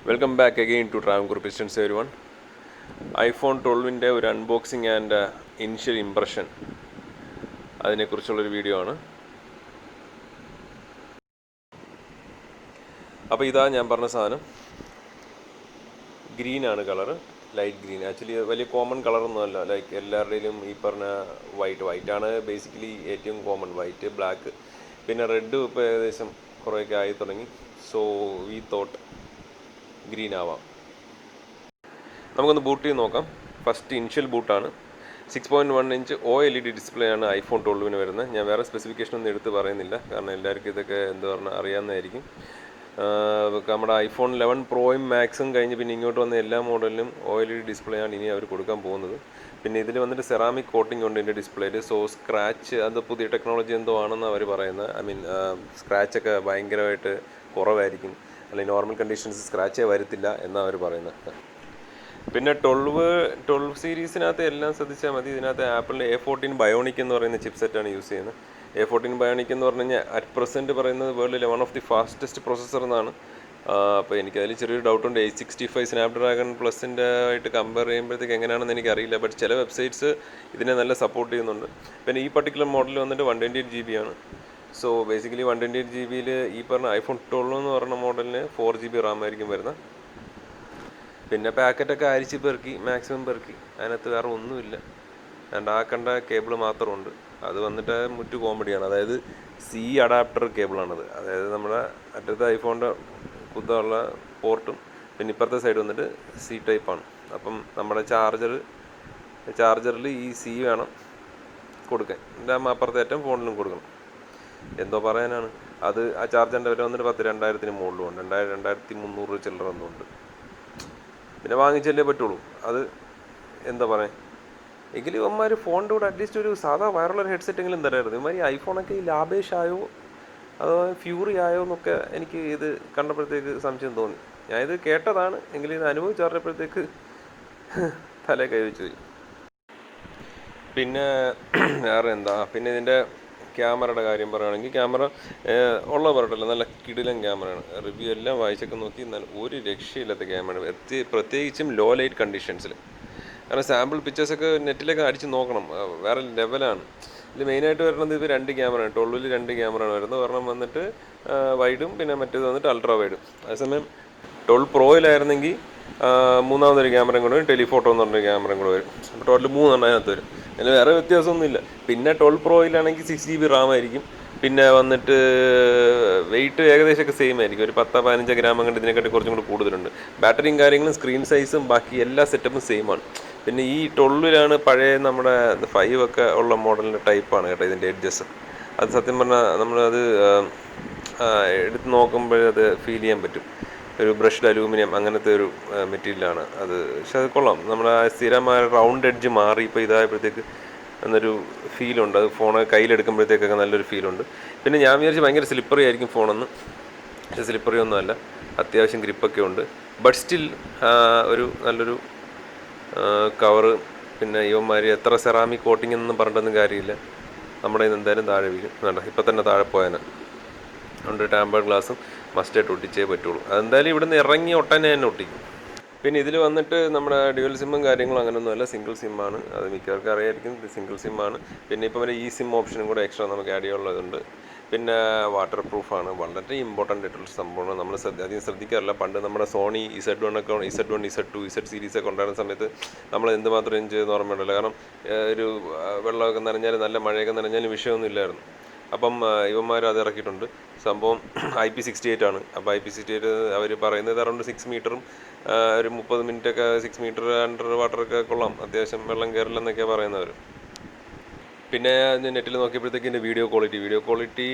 Welcome back again to Travancore pistons everyone. IPhone 12-ൻ്റെ ഒരു unboxing and initial impression അതിനെക്കുറിച്ചുള്ളൊരു video ആണ്. അപ്പോൾ ഇതാ ഞാൻ പറഞ്ഞ സാധനം. ഗ്രീനാണ് കളറ്, ലൈറ്റ് ഗ്രീൻ. ആക്ച്വലി വലിയ കോമൺ കളറൊന്നുമല്ല. ലൈക്ക് എല്ലാവരുടെയും ഈ പറഞ്ഞ വൈറ്റാണ് ബേസിക്കലി ഏറ്റവും കോമൺ. വൈറ്റ്, ബ്ലാക്ക്, പിന്നെ റെഡ് ഇപ്പോൾ ഏകദേശം കുറേയൊക്കെ ആയി തുടങ്ങി. സോ വി തോട്ട് ഗ്രീൻ ആവാം. നമുക്കൊന്ന് ബൂട്ട് ചെയ്ത് നോക്കാം. ഫസ്റ്റ് ഇനിഷ്യൽ ബൂട്ടാണ്. 6.1 ഇഞ്ച് OLED ഡിസ്പ്ലേ ആണ് ഐഫോൺ 12-ന് വരുന്നത്. ഞാൻ വേറെ സ്പെസിഫിക്കേഷൻ ഒന്നും എടുത്ത് പറയുന്നില്ല, കാരണം എല്ലാവർക്കും ഇതൊക്കെ എന്താ പറഞ്ഞാൽ അറിയാവുന്നതായിരിക്കും. നമ്മുടെ ഐഫോൺ 11 പ്രോയും മാക്സും കഴിഞ്ഞ് പിന്നെ ഇങ്ങോട്ട് വന്ന എല്ലാ മോഡലിലും OLED ഡിസ്പ്ലേ ആണ് ഇനി അവർ കൊടുക്കാൻ പോകുന്നത്. പിന്നെ ഇതിൽ വന്നിട്ട് സെറാമിക് കോട്ടിംഗ് ഉണ്ട് ഇതിൻ്റെ ഡിസ്പ്ലേയിൽ. സോ സ്ക്രാച്ച് അത് പുതിയ ടെക്നോളജി എന്തോ ആണെന്ന് അവർ പറയുന്നത്. ഐ മീൻ സ്ക്രാച്ചൊക്കെ ഭയങ്കരമായിട്ട് കുറവായിരിക്കും, അല്ലെങ്കിൽ നോർമൽ കണ്ടീഷൻസ് സ്ക്രാച്ചേ വരത്തില്ല എന്നാണ് അവർ പറയുന്നത്. പിന്നെ 12 സീരീസിനകത്ത് എല്ലാം ശ്രദ്ധിച്ചാൽ മതി. ഇതിനകത്ത് ആപ്പിളിൻ്റെ A14 ബയോണിക് എന്ന് പറയുന്ന ചിപ്പ് സെറ്റാണ് യൂസ് ചെയ്യുന്നത്. A14 ബയോണിക് എന്ന് പറഞ്ഞു കഴിഞ്ഞാൽ അറ്റ് പ്രസൻറ്റ് പറയുന്നത് വേൾഡിലെ one of the fastest processor എന്നാണ്. അപ്പോൾ എനിക്കതിൽ ചെറിയൊരു ഡൗട്ടുണ്ട്. 865 സ്നാപ്ഡ്രാഗൺ പ്ലസിൻ്റെ ആയിട്ട് കമ്പയർ ചെയ്യുമ്പോഴത്തേക്ക് എങ്ങനെയാണെന്ന് എനിക്കറിയില്ല. ബട്ട് ചില വെബ്സൈറ്റ്സ് ഇതിനെ നല്ല സപ്പോർട്ട് ചെയ്യുന്നുണ്ട്. പിന്നെ ഈ പർട്ടിക്കുലർ മോഡൽ വന്നിട്ട് 128 GB ആണ്. സോ ബേസിക്കലി 128 GB ഈ പറഞ്ഞ ഐഫോൺ 12 എന്ന് പറഞ്ഞ മോഡലിന് 4 GB റാം ആയിരിക്കും വരുന്നത്. പിന്നെ പാക്കറ്റൊക്കെ അരിച്ച് പെറുക്കി, മാക്സിമം പെറുക്കി. അതിനകത്ത് വേറെ ഒന്നുമില്ല. കണ്ട കേബിൾ മാത്രമുണ്ട്. അത് വന്നിട്ട് മുറ്റു കോമഡിയാണ്. അതായത് അഡാപ്റ്റർ കേബിളാണത്. അതായത് നമ്മുടെ അറ്റത്തെ ഐഫോണിൻ്റെ കുത്തുള്ള പോർട്ടും പിന്നെ ഇപ്പുറത്തെ സൈഡ് വന്നിട്ട് ടൈപ്പാണ്. അപ്പം നമ്മുടെ ചാർജറിൽ ഈ വേണം കൊടുക്കാൻ. എൻ്റെ അപ്പുറത്തെ ഏറ്റവും ഫോണിലും കൊടുക്കണം. എന്തോ പറയാനാണ്. അത് ആ ചാർജറിൻ്റെ വില വന്നിട്ട് 2000 മുകളിലുണ്ട്. 2300 ചില്ലറ ഒന്നുമുണ്ട്. പിന്നെ വാങ്ങിച്ചല്ലേ പറ്റുള്ളൂ. അത് എന്താ പറയുക, എങ്കിലും ഇവന്മാർ ഫോണിൻ്റെ കൂടെ അറ്റ്ലീസ്റ്റ് ഒരു സാധാ വയറുള്ള ഹെഡ്സെറ്റെങ്കിലും തരായിരുന്നു. ഇവന്മാർ ഈ ഐഫോണൊക്കെ ഈ ലാഭേഷായോ അതോ ഫ്യൂറി ആയോ എന്നൊക്കെ എനിക്ക് ഇത് കണ്ടപ്പോഴത്തേക്ക് സംശയം തോന്നി. ഞാനിത് കേട്ടതാണ്, എങ്കിലും ഇത് അനുഭവിച്ചറിഞ്ഞപ്പോഴത്തേക്ക് തലേ കൈവച്ചു പോയി. പിന്നെ വേറെ എന്താ, പിന്നെ ഇതിൻ്റെ ക്യാമറയുടെ കാര്യം പറയുകയാണെങ്കിൽ ക്യാമറ ഉള്ള പറഞ്ഞില്ല, നല്ല കിടിലൻ ക്യാമറയാണ്. റിവ്യൂ എല്ലാം വായിച്ചൊക്കെ നോക്കി, നല്ല ഒരു രക്ഷയില്ലാത്ത ക്യാമറ, പ്രത്യേകിച്ചും ലോ ലൈറ്റ് കണ്ടീഷൻസിൽ. കാരണം സാമ്പിൾ പിക്ചേഴ്സൊക്കെ നെറ്റിലൊക്കെ അടിച്ച് നോക്കണം, വേറെ ലെവലാണ്. ഇതിൽ മെയിനായിട്ട് വരുന്നത് ഇത് 2 ക്യാമറയാണ്. 12-ൽ 2 ക്യാമറയാണ് വരുന്നത്. ഒരെണ്ണം വന്നിട്ട് വൈഡും പിന്നെ മറ്റേത് വന്നിട്ട് അൾട്രാ വൈഡും. അതേസമയം 12 പ്രോയിലായിരുന്നെങ്കിൽ മൂന്നാമതൊരു ക്യാമറയും കൂടെ വരും, ടെലിഫോട്ടോ എന്ന് പറഞ്ഞൊരു ക്യാമറയും കൂടെ വരും. അപ്പോൾ ടോട്ടൽ 3 അതിനകത്ത് വരും. അതിന് വേറെ വ്യത്യാസമൊന്നുമില്ല. പിന്നെ 12 പ്രോയിലാണെങ്കിൽ 6 GB റാം ആയിരിക്കും. പിന്നെ വന്നിട്ട് വെയിറ്റ് ഏകദേശമൊക്കെ സെയിം ആയിരിക്കും. ഒരു 10-15 ഗ്രാം അങ്ങോട്ട് ഇതിനെക്കാട്ടി കുറച്ചും കൂടി കൂടുതലുണ്ട്. ബാറ്ററിയും കാര്യങ്ങളും സ്ക്രീൻ സൈസും ബാക്കി എല്ലാ സെറ്റപ്പും സെയിം ആണ്. പിന്നെ ഈ 12-ലാണ് പഴയ നമ്മുടെ 5 ഒക്കെ ഉള്ള മോഡലിൻ്റെ ടൈപ്പാണ് കേട്ടോ ഇതിൻ്റെ എഡ്ജസ്. അത് സത്യം പറഞ്ഞാൽ നമ്മളത് എടുത്ത് നോക്കുമ്പോഴത് ഫീൽ ചെയ്യാൻ പറ്റും. ഒരു ബ്രഷ്ഡ് അലൂമിനിയം അങ്ങനത്തെ ഒരു മെറ്റീരിയലാണ് അത്. പക്ഷെ അത് കൊള്ളാം. നമ്മുടെ സ്ഥിരമായ റൗണ്ട് എഡ്ജ് മാറി ഇപ്പോൾ ഇതായപ്പോഴത്തേക്ക് എന്നൊരു ഫീലുണ്ട്. അത് ഫോൺ കയ്യിലെടുക്കുമ്പോഴത്തേക്കൊക്കെ നല്ലൊരു ഫീലുണ്ട്. പിന്നെ ഞാൻ വിചാരിച്ച് ഭയങ്കര സ്ലിപ്പറി ആയിരിക്കും ഫോണെന്ന്. പക്ഷേ സ്ലിപ്പറി ഒന്നുമല്ല, അത്യാവശ്യം ഗ്രിപ്പൊക്കെ ഉണ്ട്. ബട്ട് സ്റ്റിൽ ഒരു നല്ലൊരു കവറ്. പിന്നെ ഇവന്മാർ എത്ര സെറാമിക് കോട്ടിംഗ് എന്നൊന്നും പറഞ്ഞിട്ടൊന്നും കാര്യമില്ല. നമ്മുടെ ഇന്ന് എന്തായാലും താഴെ വീഴും. വേണ്ട, ഇപ്പം തന്നെ താഴെ പോയാൽ ഉണ്ട്. ടാമ്പർ ഗ്ലാസും മസ്റ്റായിട്ട് ഒട്ടിച്ചേ പറ്റുള്ളൂ. അതെന്തായാലും ഇവിടുന്ന് ഇറങ്ങി ഒട്ടനെ തന്നെ ഒട്ടിക്കും. പിന്നെ ഇതിൽ വന്നിട്ട് നമ്മുടെ ഡ്യുവൽ സിമ്മും കാര്യങ്ങളും അങ്ങനെയൊന്നുമല്ല, സിംഗിൾ സിമ്മാണ്. അത് മിക്കവർക്കും അറിയായിരിക്കും, ഇത് സിംഗിൾ സിമ്മാണ്. പിന്നെ ഇപ്പോൾ ഈ സിം ഓപ്ഷനും കൂടെ എക്സ്ട്രാ നമുക്ക് ആഡ് ചെയ്യാനുള്ളതുണ്ട്. പിന്നെ വാട്ടർ പ്രൂഫാണ്. വളരെ ഇമ്പോർട്ടൻ്റ് ആയിട്ടുള്ള സംഭവമാണ്. നമ്മൾ അധികം ശ്രദ്ധിക്കാറില്ല. പണ്ട് നമ്മുടെ സോണി Z1 ഒക്കെ Z1 Z2 Z സീരീസൊക്കെ ഉണ്ടായിരുന്ന സമയത്ത് നമ്മൾ എന്തുമാത്രം എൻജോയ് ചെയ്യുന്ന ഓർമ്മയുണ്ടല്ലോ. കാരണം ഒരു വെള്ളമൊക്കെ നനഞ്ഞാലും നല്ല മഴയൊക്കെ നനഞ്ഞാലും വിഷയമൊന്നും ഇല്ലായിരുന്നു. അപ്പം ഇവന്മാർ അത് ഇറക്കിയിട്ടുണ്ട്. സംഭവം IP68 ആണ്. അപ്പോൾ IP68 അവർ പറയുന്നത് അറൗണ്ട് 6 മീറ്ററും ഒരു 30 മിനിറ്റൊക്കെ 6 മീറ്റർ അണ്ടർ വാട്ടറൊക്കെ കൊള്ളാം, അത്യാവശ്യം വെള്ളം കയറില്ലെന്നൊക്കെ പറയുന്നവർ. പിന്നെ നെറ്റിൽ നോക്കിയപ്പോഴത്തേക്ക് ഇതിൻ്റെ വീഡിയോ ക്വാളിറ്റി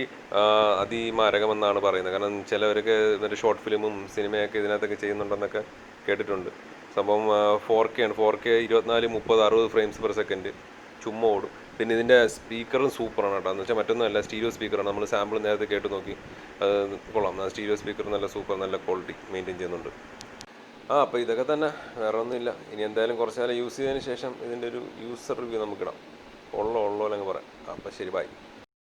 അതിമാരകമെന്നാണ് പറയുന്നത്. കാരണം ചിലവരൊക്കെ മറ്റേ ഷോർട്ട് ഫിലിമും സിനിമയൊക്കെ ഇതിനകത്തൊക്കെ ചെയ്യുന്നുണ്ടെന്നൊക്കെ കേട്ടിട്ടുണ്ട്. സംഭവം 4K ആണ്. 4K 24, 30, 60 ഫ്രെയിംസ് പെർ സെക്കൻഡ് ചുമ്മാ ഓടും. പിന്നെ ഇതിൻ്റെ സ്പീക്കറും സൂപ്പറാണ് കേട്ടോ. എന്ന് വെച്ചാൽ മറ്റൊന്നുമല്ല, സ്റ്റീരിയോ സ്പീക്കറാണ്. നമ്മൾ സാമ്പിൾ നേരത്തെ കേട്ട് നോക്കി, കൊള്ളാം. സ്റ്റീരിയോ സ്പീക്കർ നല്ല സൂപ്പർ, നല്ല ക്വാളിറ്റി മെയിൻറ്റെയിൻ ചെയ്യുന്നുണ്ട്. അപ്പോൾ ഇതൊക്കെ തന്നെ, വേറെ ഒന്നുമില്ല. ഇനി എന്തായാലും കുറച്ച് കാലം യൂസ് ചെയ്തതിന് ശേഷം ഇതിൻ്റെ ഒരു യൂസർ റിവ്യൂ നമുക്കിടാം. ഉള്ളോ അല്ലെങ്കിൽ പറയാം. അപ്പോൾ ശരി, ബൈ.